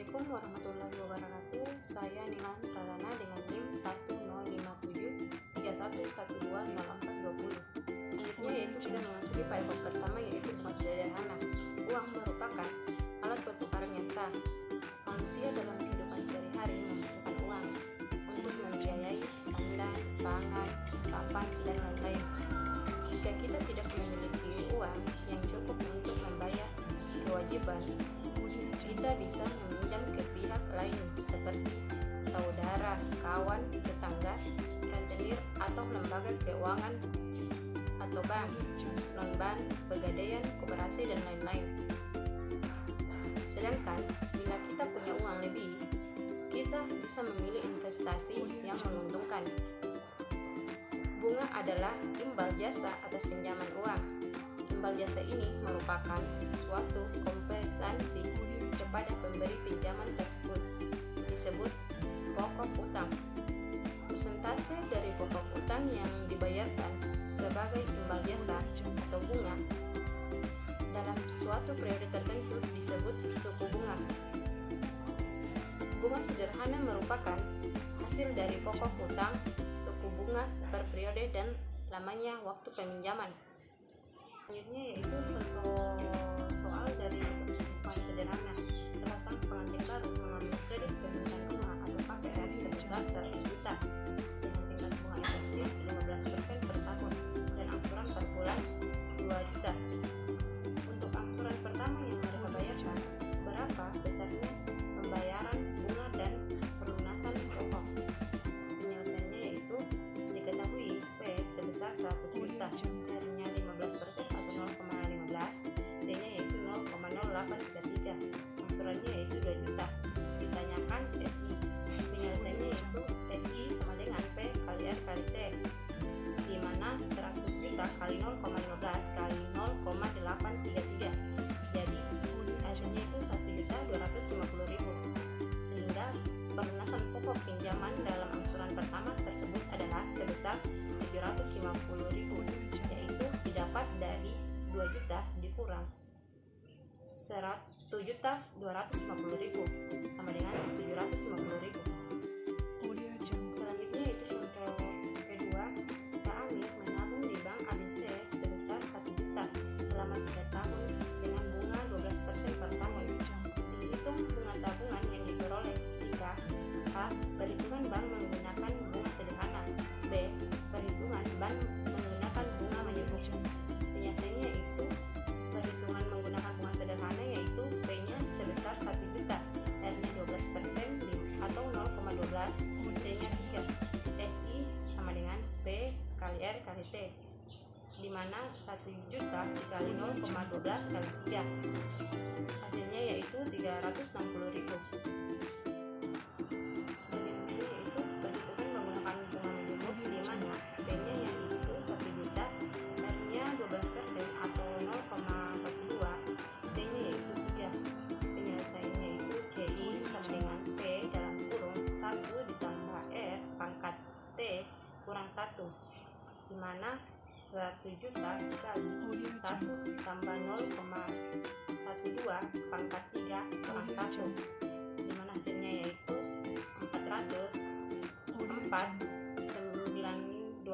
Assalamualaikum warahmatullahi wabarakatuh. Saya Nilan Pradana dengan NIM 105731120420. Selanjutnya yaitu sudah memasuki pada bab pertama, yaitu bunga sederhana. Uang merupakan alat pertukaran yang sah. Manusia dalam kehidupan sehari-hari membutuhkan uang untuk membiayai sandan, pangan, papan, dan lain-lain. Jika kita tidak memiliki uang yang cukup untuk membayar kewajiban, kita bisa meminjam ke pihak lain seperti saudara, kawan, tetangga, rentenir, atau lembaga keuangan atau bank, non-bank, pegadaian, koperasi, dan lain-lain. Sedangkan bila kita punya uang lebih, kita bisa memilih investasi yang menguntungkan. Bunga adalah imbal jasa atas pinjaman uang. Imbal jasa ini merupakan suatu kompensasi kepada pemberi pinjaman tersebut, disebut pokok utang. Persentase dari pokok utang yang dibayarkan sebagai imbal jasa atau bunga dalam suatu periode tertentu disebut suku bunga. Bunga sederhana merupakan hasil dari pokok utang, suku bunga per periode, dan lamanya waktu peminjaman. Selanjutnya yaitu contoh soal dari bunga sederhana. Sepasang pengantin baru mengambil kredit permintaan rumah atau KPR sebesar 100 juta dengan tingkat bunga efektif 15% per tahun dan angsuran per bulan 2 juta. Untuk angsuran pertama yang mereka bayarkan, berapa besarnya pembayaran bunga dan pelunasan pokok? Penyelesaiannya yaitu diketahui P sebesar 100 juta, R-nya 15% atau 0,15, D-nya yaitu 0,0833, angsurannya yaitu 2 juta. Ditanyakan SI, penyelesaiannya yaitu SI sama dengan P kali R kali T, di mana 100 juta kali 0,15 kali 0,833, jadi hasilnya itu 1.250.000, sehingga pelunasan pokok pinjaman dalam angsuran pertama tersebut adalah sebesar 750.000, yaitu didapat dari 2 juta dikurang 1.250.000 sama dengan 750.000. Selanjutnya itu contoh kedua, Kak Amir menabung di bank ABC sebesar 1 juta selama 3 tahun dengan bunga 12% per tahun. Dihitung bunga tabungan yang diperoleh jika A. Perhitungan bank menggunakan bunga sederhana, B. Perhitungan bank menggunakan bunga menyebut. Penyelesaiannya itu perhitungan menggunakan bunga sederhana yaitu P-nya sebesar 1 juta, R-nya 12% atau 0,12, D-nya 3, SI sama dengan P kali R kali T, di mana 1 juta dikali 0,12 kali 3, hasilnya yaitu 360.000. Berikutnya yaitu perhitungan menggunakan bunga menyebut, di mana P-nya yaitu 1 juta, R-nya 12% atau 0,12, D-nya yaitu 3. Penyelesaiannya itu CI sama dengan P dalam kurung 1 ditambah R pangkat T kurang 1, di mana 1 juta dikali 1 tambah 0,12 pangkat 3 kurang 1, di mana hasilnya yaitu 404.928.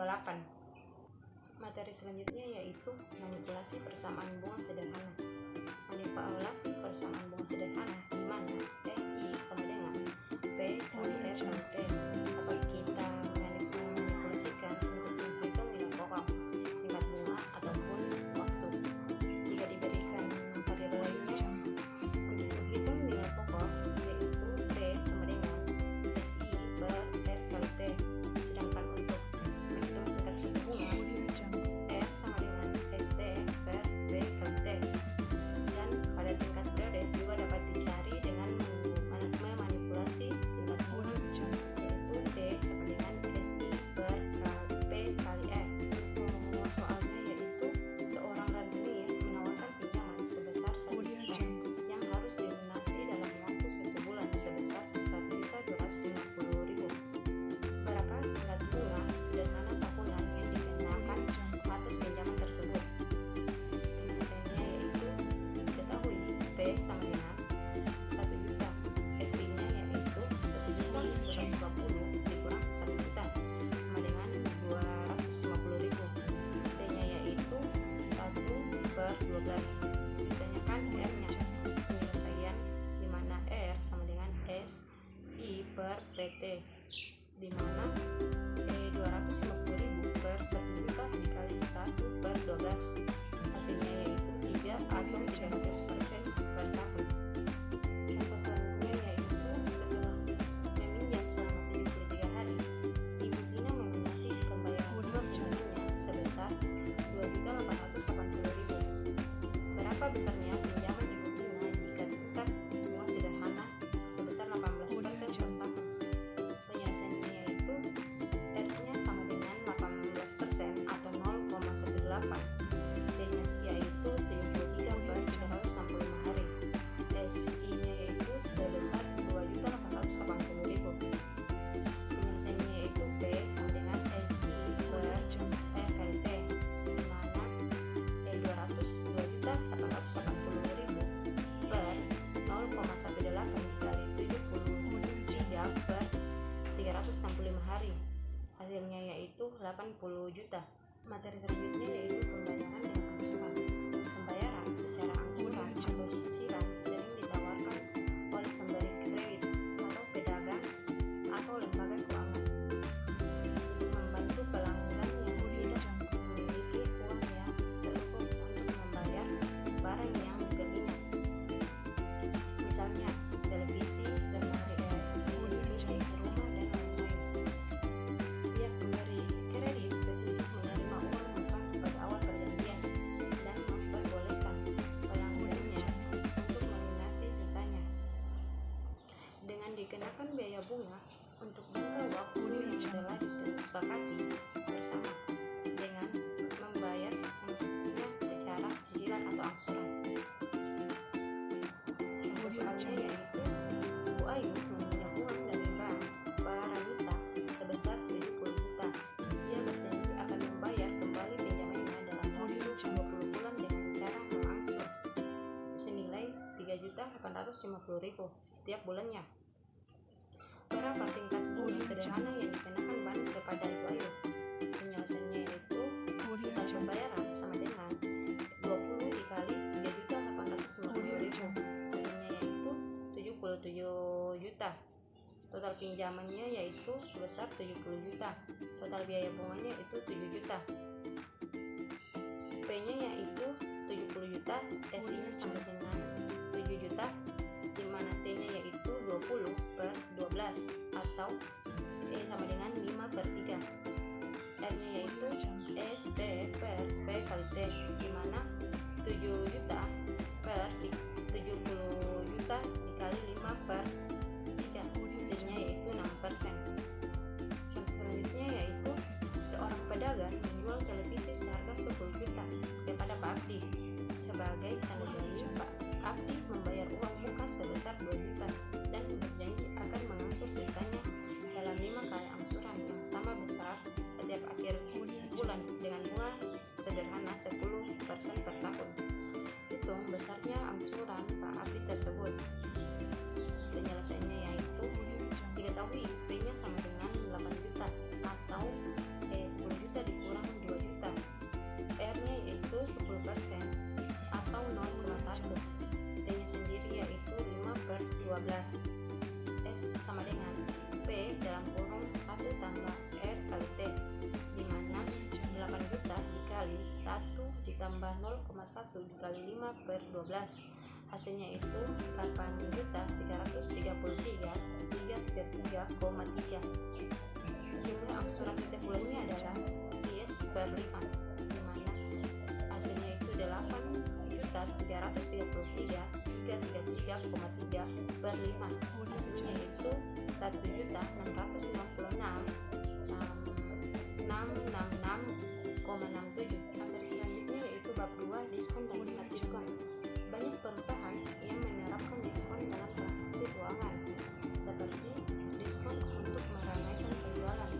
Materi selanjutnya yaitu manipulasi persamaan bunga sederhana. Manipulasi persamaan bunga sederhana di mana SI sama dengan P kali R kali T. Dapat kita manipulasikan untuk menghitung nilai pokok, tingkat bunga, ataupun waktu. Jika diberikan variabel lainnya untuk menghitung nilai pokok, yaitu P sama dengan SI per R kali T. Sedangkan untuk menghitung tingkat suku bunga, R sama dengan ST per B kali T. Dan pada tingkat periode juga dapat dicari dengan memanipulasi tingkat bunga Ditanyakan R-nya, penyelesaian di mana R sama dengan SI per TT, di mana 250.000 per 1 juta dikali 1 per 12, hasilnya yaitu 3 atau 300% per tahun. Contoh selanjutnya yaitu setelah meminjam selama 73 hari, Ibu Tina melunasi pembayaran bunga pinjamannya sebesar 2.880.000. Berapa besarnya pinjaman Ibu Tina jika tingkat bunga sederhana sebesar 18% per tahun? Penyelesaiannya yaitu R-nya sama dengan 18% atau 0,18, D-nya yaitu 73 per 365 hari, SI-nya yaitu sebesar 2.880.000. Penyelesaiannya yaitu P sama dengan SI per R kali T, di mana 202.880.000 per 0,18 dikali 73 per 365 hari, hasilnya yaitu 80 juta. Materi selanjutnya yaitu pembayaran dengan angsuran. Pembayaran secara angsuran atau cicilan sering ditawarkan oleh pemberi kredit atau pedagang atau lembaga keuangan untuk membantu pelanggan yang tidak memiliki uang yang cukup untuk membayar barang yang dibelinya. Misalnya televisi, lemari es, mesin cuci, rumah, dan lain-lain. Pihak pemberi kredit setuju menerima uang muka pada awal perjanjian dan memperbolehkan pelanggannya untuk melunasi sisanya dengan dikenakan biaya bunga untuk jangka waktu yang telah disepakati bersama, dengan membayar semuanya secara cicilan atau angsuran. Contoh soalnya yaitu Bu Ayu meminjam uang dari bank Paranita sebesar 70 juta. Ia berjanji akan membayar kembali pinjamannya dalam waktu 20 bulan dengan cara mengangsur senilai 3.850.000 setiap bulannya. Berapa tingkat bunga sederhana yang dikenakan bank kepada Ibu Ayu? Penyelesaiannya yaitu total pembayaran sama dengan 20 dikali 3.850.000, hasilnya yaitu 77 juta. Total pinjamannya yaitu sebesar 70 juta. Total biaya bunganya itu 7 juta. P-nya yaitu 70 juta, SI-nya sama dengan 7 juta, di mana T-nya yaitu 20 per 12 atau sama dengan 5 per 3. R-nya yaitu ST per P kali T, di mana 7 juta per 70 juta dikali 5 per 3, hasilnya yaitu 6%. Contoh selanjutnya yaitu seorang pedagang menjual televisi seharga 10 juta kepada Pak Abdi. Sebagai tanda janji, Pak Abdi membayar uang muka sebesar 2 juta dan berjanji akan mengangsur sisanya dalam 5 kali angsuran yang sama besar setiap akhir bulan dengan bunga sederhana 10% per tahun. Hitung besarnya angsuran Pak Abdi tersebut. Penyelesaiannya yaitu diketahui P-nya sama dengan 8 juta atau 10 juta dikurang 2 juta. R-nya yaitu 10% atau 0,1. T-nya sendiri yaitu 5 per 12. S sama dengan P dalam kurung 1 tambah R kali T, di mana 8 juta dikali 1 ditambah 0,1 dikali 5 per 12, hasilnya itu 8.333,3. Jumlah angsuran setiap bulannya adalah IS per 5, di mana hasilnya itu 8.333,3 per 5, hasilnya itu 1.666,67. Materi selanjutnya yaitu bab 2, diskon dan tingkat diskon. Banyak perusahaan yang menerapkan diskon dalam transaksi keuangan, seperti diskon untuk meramaikan penjualan.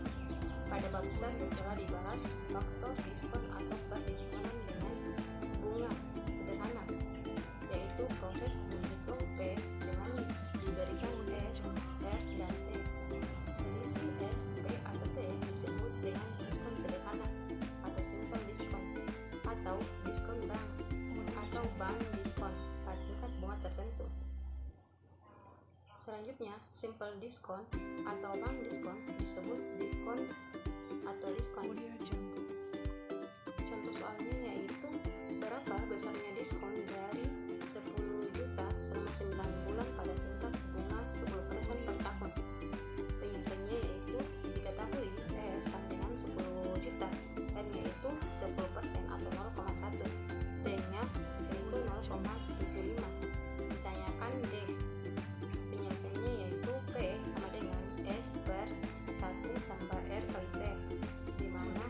Pada bab besar telah dibahas faktor diskon atau perdiskonan dengan bunga sederhana, yaitu proses menghitung P dengan diberikan S, R, dan T. Selisih S, P, atau T disebut dengan diskon sederhana atau simple diskon, atau diskon bank, atau Selanjutnya, simple diskon atau bank diskon disebut diskon atau diskon. Contoh soalnya yaitu berapa besarnya diskon dari 10 juta selama 9 bulan pada tingkat bunga 10% per tahun. Penyelesaiannya yaitu diketahui sama dengan 10 juta, R-nya itu 10% atau 0,1, T-nya yaitu 0,75. Ditanyakan D. Penyelesaiannya yaitu P sama dengan S per 1 tambah R kali T, di mana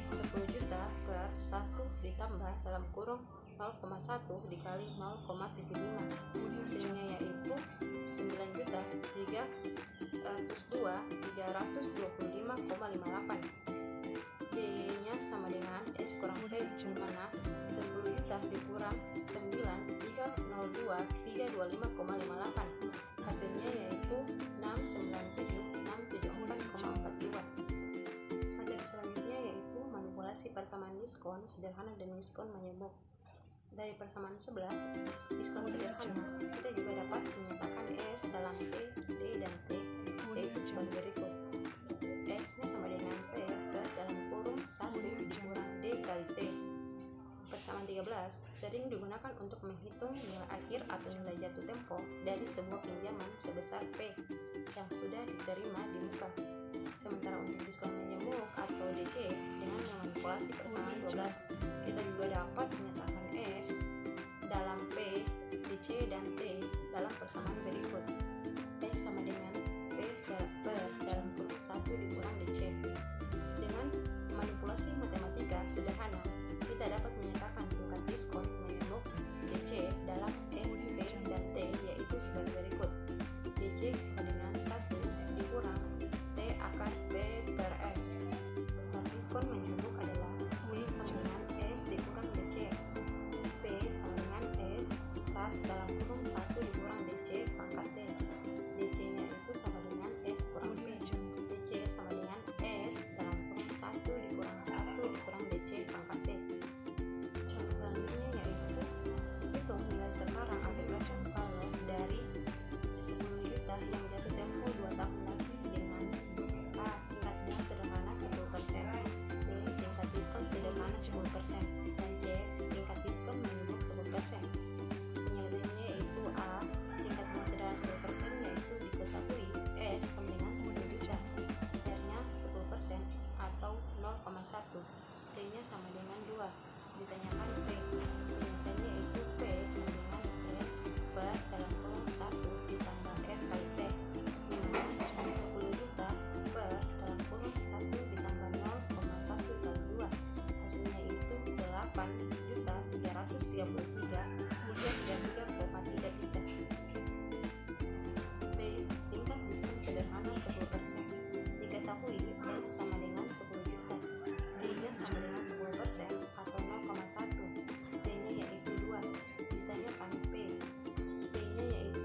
10 juta per 1 ditambah dalam kurung 0,1 dikali 0,75. Hasilnya yaitu 9 juta 325,58. D-nya sama dengan S kurang P, di mana 10 juta dikurang 9 302 325,58. Hasilnya yaitu 697,674,42. Materi selanjutnya yaitu manipulasi persamaan diskon sederhana dan diskon menyebut. Dari persamaan 11 diskon sederhana, kita juga dapat menyatakan S dalam P, D, dan T yaitu sebagai berikut. S-nya sama dengan P per dalam kurung 1 kurang D kali T. Persamaan 13 sering digunakan untuk menghitung nilai akhir atau nilai jatuh tempo dari sebuah pinjaman sebesar P yang sudah diterima di muka. Sementara untuk diskon menjemuk atau DC dengan memanipulasi persamaan 12, kita juga dapat menyatakan S dalam P, DC, dan T dalam persamaan berikut. S sama dengan P per dalam kurung 1 dikurang DC. Dengan manipulasi matematika sederhana, kita dapat menyatakan tingkat diskon menyemuk DC dalam S, P, dan T yaitu sebagai berikut. DC sama dengan 1 dikurang T akar P per S. Besar diskon menyemuk adalah P sama dengan S dikurang DC. P sama dengan S 1 dalam kurung 1 dikurang DC pangkat T. DC-nya itu sama dengan S kurang P. DC sama dengan S dalam kurung 1 dikurang 1 dikurang DC pangkat T. Contoh selanjutnya yaitu hitung nilai sekarang atau present value dari 10 juta yang jatuh tempo 2 tahun lagi dengan A. Tingkat bunga sederhana 10%, B. Tingkat diskon sederhana 10%, dan C. Tingkat diskon menyemuk 10%. Penyelesaiannya yaitu A. Tingkat bunga sederhana 10% yaitu diketahui S sama dengan 10 juta, R-nya 10% atau 0,1, T-nya sama dengan 2. Ditanyakan P. Penyelesaiannya yaitu P sama dengan S per dalam kurung 1 ditambah R kali T, di mana 10 juta per dalam kurung 1 ditambah 0,1 kali 2. Hasilnya itu 8.333,3 juta. B. Tingkat diskon sederhana 10%. Diketahui S sama dengan 10 juta, D-nya sama dengan 10% atau 0,1, T-nya yaitu 2. Ditanyakan P. P-nya yaitu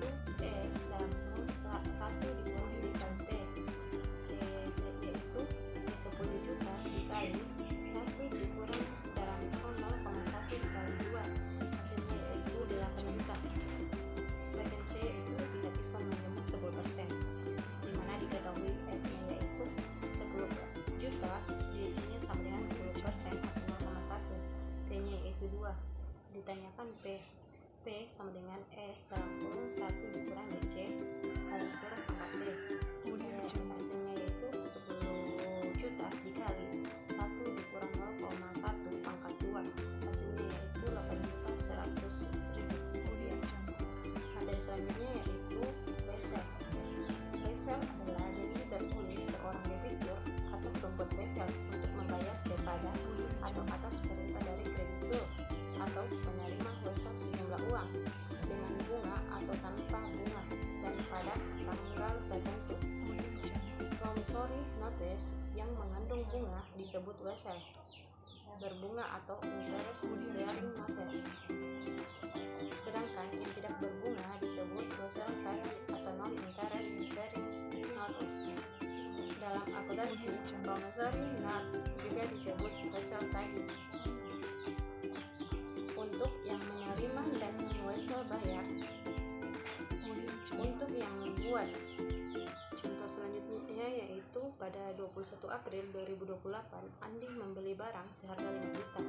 S dalam kurung 1 dikurang D kali T. T yaitu 10 juta dikali 1 dikurang dalam kurung 0,1 dikali 2. Hasilnya yaitu 8 juta. Bagian C yaitu tingkat diskon menyemuk 10%, di mana diketahui S-nya yaitu 10 juta, DC-nya sama dengan 10% atau 0,1, T-nya yaitu 2. Ditanyakan P. P sama dengan S dalam kurung 1 dikurang DC harus kurang pangkat D. Hasilnya yaitu 10 juta dikali 1 dikurang 0,1 pangkat 2. Hasilnya yaitu 8.100.000. Materi selanjutnya yaitu Basel. Basel adalah janji tertulis seorang debitur atau pembuat Basel untuk membayar kepada atau atas perintah dari kreditur atau menerima wesel sejumlah uang dengan bunga atau tanpa bunga dan pada tanggal tertentu. Promissory notice yang mengandung bunga disebut wesel berbunga atau interest bearing notice, sedangkan yang tidak berbunga disebut wesel tagih atau non interest bearing notice. Dalam akuntansi, promissory note juga disebut wesel tagih. Untuk yang menerima dan wesel bayar, untuk yang membuat. Contoh selanjutnya yaitu pada 21 April 2028 Andi membeli barang seharga 5 juta.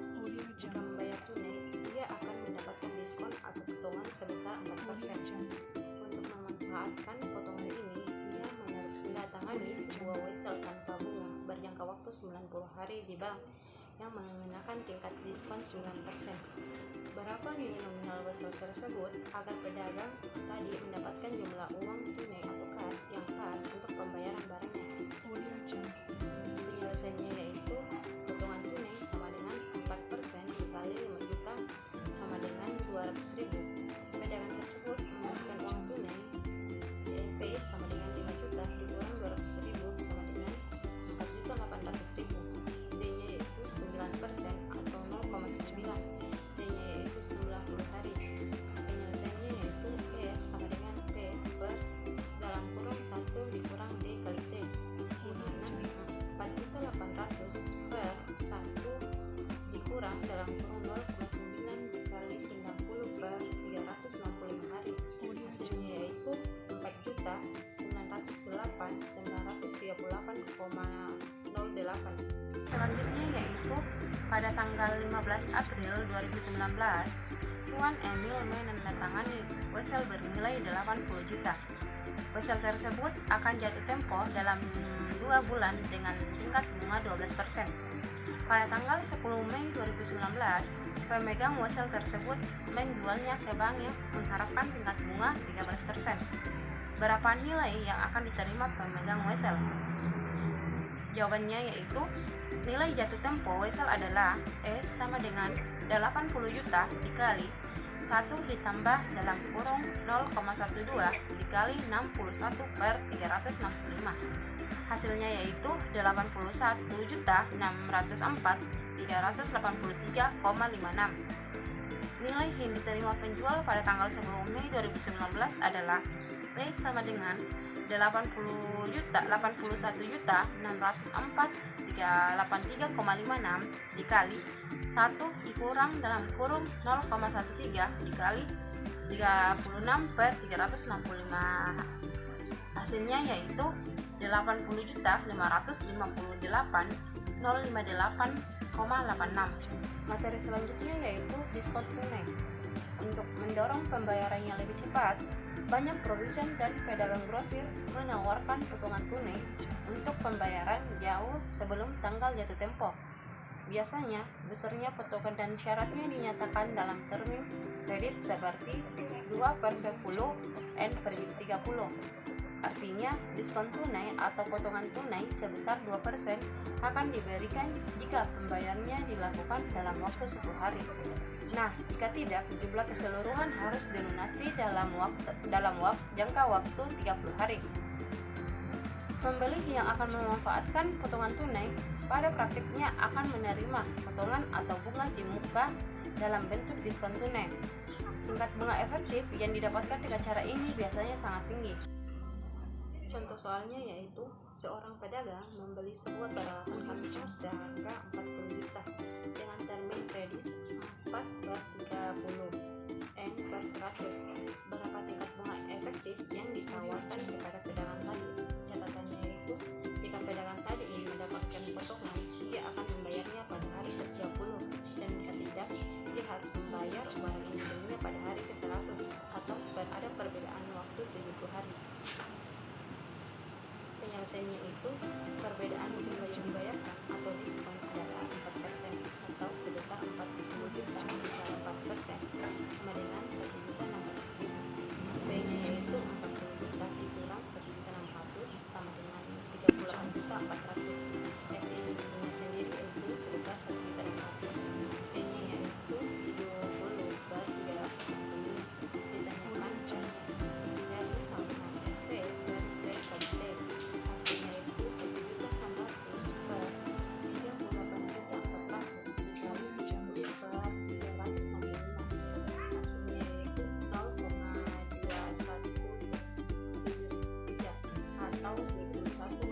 Jika membayar tunai, ia akan mendapatkan diskon atau potongan sebesar 4%. Untuk memanfaatkan potongan ini, ia menandatangani sebuah wesel tanpa bunga berjangka waktu 90 hari di bank yang mengenakan tingkat diskon 9%. Berapa nilai nominal wesel tersebut agar pedagang tadi mendapatkan jumlah uang tunai atau kas yang pas untuk pembayaran barangnya. Penyelesaiannya yaitu potongan tunai sama dengan 4% dikali 5 juta sama dengan 200.000. Pedagang tersebut memberikan uang tunai DP sama dengan 5 juta dikurang 200.000 sama dengan 4.800.000. D-nya yaitu 9% atau 0,9. D-nya yaitu 90 hari. Penyelesaiannya yaitu E sama dengan P per dalam kurung 1 dikurang D kali T, di mana 4.800 per 1 dikurang dalam kurung 0,9 dikali 90 per 365 hari. Hasilnya yaitu 4.938.938,08. Selanjutnya yaitu pada tanggal 15 April 2019 Tuan Emil menandatangani wesel bernilai 80 juta. Wesel tersebut akan jatuh tempo dalam 2 bulan dengan tingkat bunga 12%. Pada tanggal 10 Mei 2019, pemegang wesel tersebut menjualnya ke bank yang mengharapkan tingkat bunga 13%. Berapa nilai yang akan diterima pemegang wesel? Jawabannya yaitu nilai jatuh tempo wesel adalah S sama dengan 80 juta dikali 1 ditambah dalam kurung 0,12 dikali 61 per 365. Hasilnya yaitu 81.604.383,56. Nilai yang diterima penjual pada tanggal 10 Mei 2019 adalah P sama dengan 81.604.383,56 dikali 1 dikurang dalam kurung 0,13 dikali 36 per 365. Hasilnya yaitu 80.558.058,86. Materi selanjutnya yaitu diskon tunai. Untuk mendorong pembayarannya lebih cepat, banyak produsen dan pedagang grosir menawarkan potongan tunai untuk pembayaran jauh sebelum tanggal jatuh tempo. Biasanya, besarnya potongan dan syaratnya dinyatakan dalam termin kredit seperti 2/10 N/30. Artinya, diskon tunai atau potongan tunai sebesar 2% akan diberikan jika pembayarannya dilakukan dalam waktu 10 hari. Nah, jika tidak, jumlah keseluruhan harus dilunasi dalam jangka waktu 30 hari. Pembeli yang akan memanfaatkan potongan tunai pada praktiknya akan menerima potongan atau bunga di muka dalam bentuk diskon tunai. Tingkat bunga efektif yang didapatkan dengan cara ini biasanya sangat tinggi. Contoh soalnya yaitu seorang pedagang membeli sebuah peralatan kantor seharga 40 juta dengan termin kredit 4/30 N/100. Berapa tingkat bunga efektif yang ditawarkan kepada pedagang tadi? Catatannya yaitu jika pedagang tadi ingin mendapatkan potongan, dia akan membayarnya pada hari ke-30, dan jika tidak, dia harus membayar barang yang dibelinya pada hari ke-100 atau ada perbedaan waktu 70 hari. Penyelesaiannya itu perbedaan jumlah yang dibayarkan atau diskon adalah 4% atau sebesar 40 juta dikali 4% sama dengan 1.600.000. B-nya yaitu 40 juta dikurang 1.600 sama dengan 38.400. S ini sendiri itu sebesar 1.600. T-nya yaitu 20/360. Ditanyakan R-nya sama dengan ST dan T kali T. Hasilnya itu 1.600 per 38.400 dikali 10/365. Hasilnya yaitu 0,2173 atau 21